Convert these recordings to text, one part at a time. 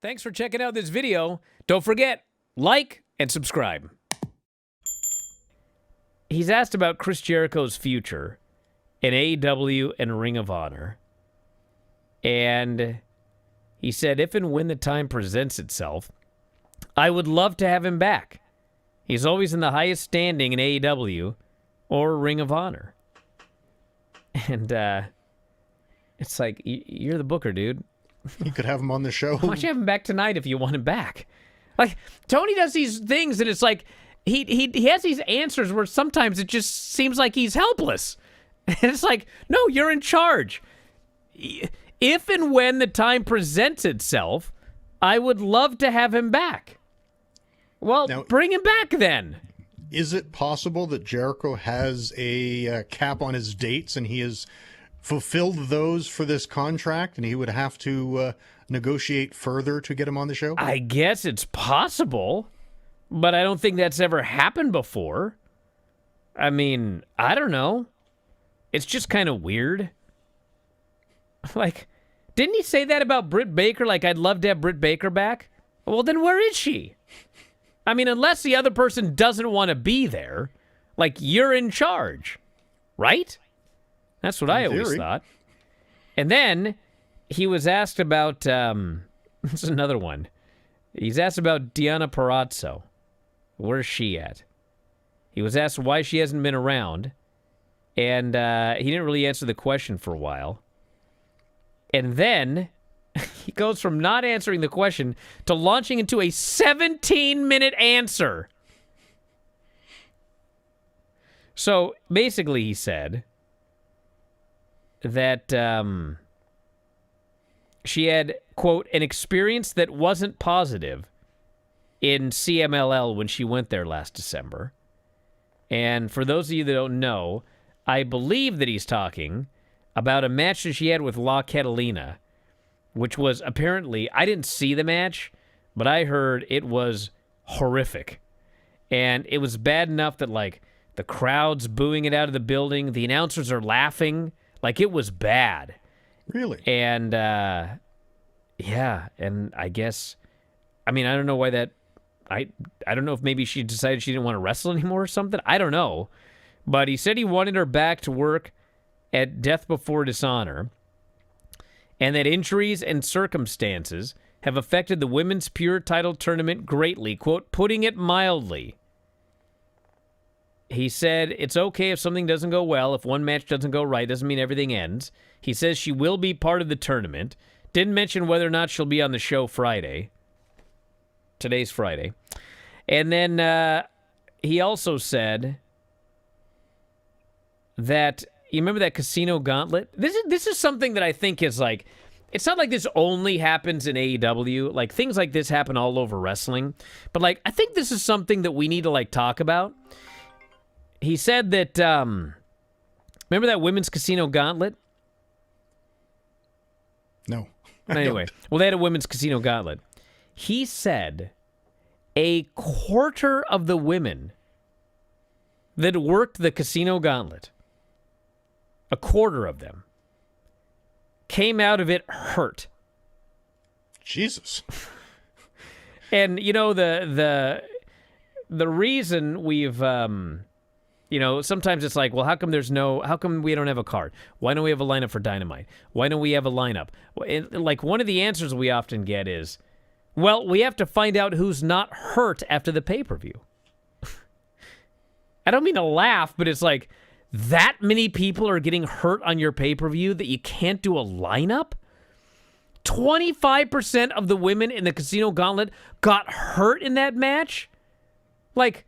Thanks for checking out this video. Don't forget, like and subscribe. He's asked about Chris Jericho's future in AEW and Ring of Honor. And he said, if and when the time presents itself, I would love to have him back. He's always in the highest standing in AEW or Ring of Honor. And it's like, you're the booker, dude. You could have him on the show. Why don't you have him back tonight if you want him back? Like, Tony does these things, and it's like, he has these answers where sometimes it just seems like he's helpless. And it's like, no, you're in charge. If and when the time presents itself, I would love to have him back. Well, now, bring him back then. Is it possible that Jericho has a cap on his dates and he has fulfilled those for this contract and he would have to negotiate further to get him on the show? I guess it's possible, but I don't think that's ever happened before. I mean, I don't know. It's just kind of weird. Like, didn't he say that about Britt Baker? Like, I'd love to have Britt Baker back? Well, then where is she? I mean, unless the other person doesn't want to be there, like, you're in charge, right? That's what I always thought. And then he was asked about, this is another one. He's asked about Danna Parazzo. Where's she at? He was asked why she hasn't been around, and he didn't really answer the question for a while. And then he goes from not answering the question to launching into a 17-minute answer. So basically he said that she had, quote, an experience that wasn't positive in CMLL when she went there last December. And for those of you that don't know, I believe that he's talking about a match that she had with La Catalina, which was apparently, I didn't see the match, but I heard it was horrific. And it was bad enough that, like, the crowd's booing it out of the building, the announcers are laughing. Like, it was bad. Really? And, yeah, and I guess, I mean, I don't know why that, I don't know if maybe she decided she didn't want to wrestle anymore or something. I don't know. But he said he wanted her back to work at Death Before Dishonor, and that injuries and circumstances have affected the women's pure title tournament greatly, quote, putting it mildly. He said, it's okay if something doesn't go well. If one match doesn't go right, doesn't mean everything ends. He says she will be part of the tournament. Didn't mention whether or not she'll be on the show Friday. Today's Friday. And then he also said that, you remember that Casino Gauntlet? This is something that I think is like, it's not like this only happens in AEW. Like, things like this happen all over wrestling. But, like, I think this is something that we need to, like, talk about. He said that, remember that Women's Casino Gauntlet? No. Anyway, well, they had a Women's Casino Gauntlet. He said a quarter of the women that worked the Casino Gauntlet, a quarter of them, came out of it hurt. Jesus. And, you know, the reason we've, you know, sometimes it's like, well, how come we don't have a card? Why don't we have a lineup for Dynamite? Why don't we have a lineup? And, like, one of the answers we often get is, well, we have to find out who's not hurt after the pay-per-view. I don't mean to laugh, but it's like, that many people are getting hurt on your pay-per-view that you can't do a lineup? 25% of the women in the Casino Gauntlet got hurt in that match? Like,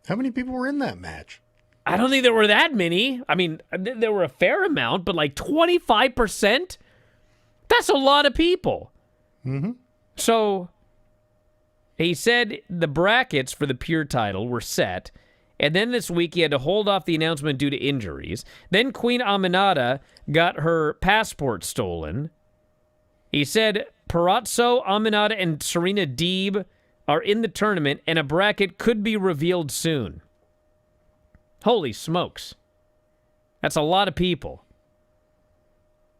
how many people were in that match? I don't think there were that many. I mean, there were a fair amount, but like 25%? That's a lot of people. Mm-hmm. So, he said the brackets for the pure title were set, and then this week he had to hold off the announcement due to injuries. Then Queen Aminata got her passport stolen. He said Parazzo, Aminata, and Serena Deeb are in the tournament, and a bracket could be revealed soon. Holy smokes. That's a lot of people.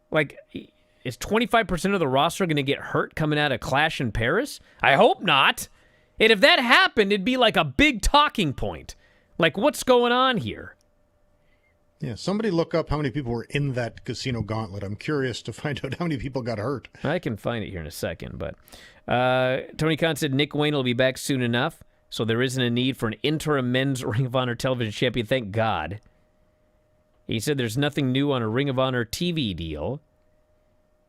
Like, is 25% of the roster going to get hurt coming out of Clash in Paris? I hope not. And if that happened, it'd be like a big talking point. Like, what's going on here? Yeah, somebody look up how many people were in that casino gauntlet. I'm curious to find out how many people got hurt. I can find it here in a second, but Tony Khan said Nick Wayne will be back soon enough, so there isn't a need for an interim men's Ring of Honor television champion, thank God. He said there's nothing new on a Ring of Honor TV deal,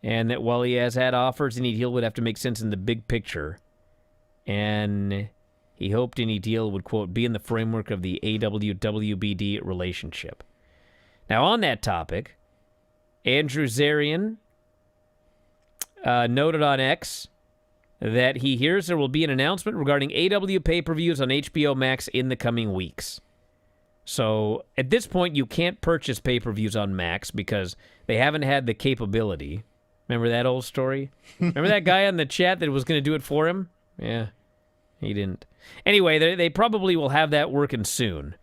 and that while he has had offers, any deal would have to make sense in the big picture. And he hoped any deal would, quote, be in the framework of the AW-WBD relationship. Now, on that topic, Andrew Zarian noted on X that he hears there will be an announcement regarding AW pay-per-views on HBO Max in the coming weeks. So, at this point, you can't purchase pay-per-views on Max because they haven't had the capability. Remember that old story? Remember that guy on the chat that was going to do it for him? Yeah, he didn't. Anyway, they probably will have that working soon,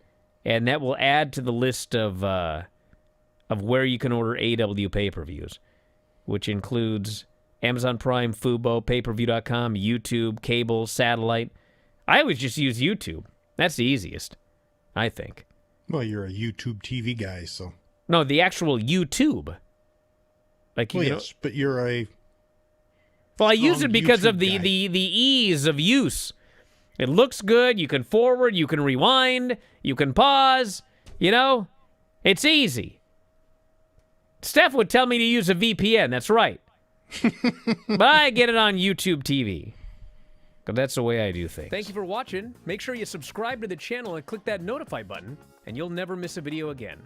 and that will add to the list of where you can order AW pay-per-views, which includes Amazon Prime, Fubo, payperview.com, YouTube, cable, satellite. I always just use YouTube. That's the easiest, I think. Well, you're a YouTube TV guy, so... No, the actual YouTube. Like, well, yes, but you're a... Well, I use it because YouTube of the guy. ease of use. It looks good. You can forward. You can rewind. You can pause. You know? It's easy. Steph would tell me to use a VPN. That's right. But I get it on YouTube TV. Because that's the way I do things. Thank you for watching. Make sure you subscribe to the channel and click that notify button, and you'll never miss a video again.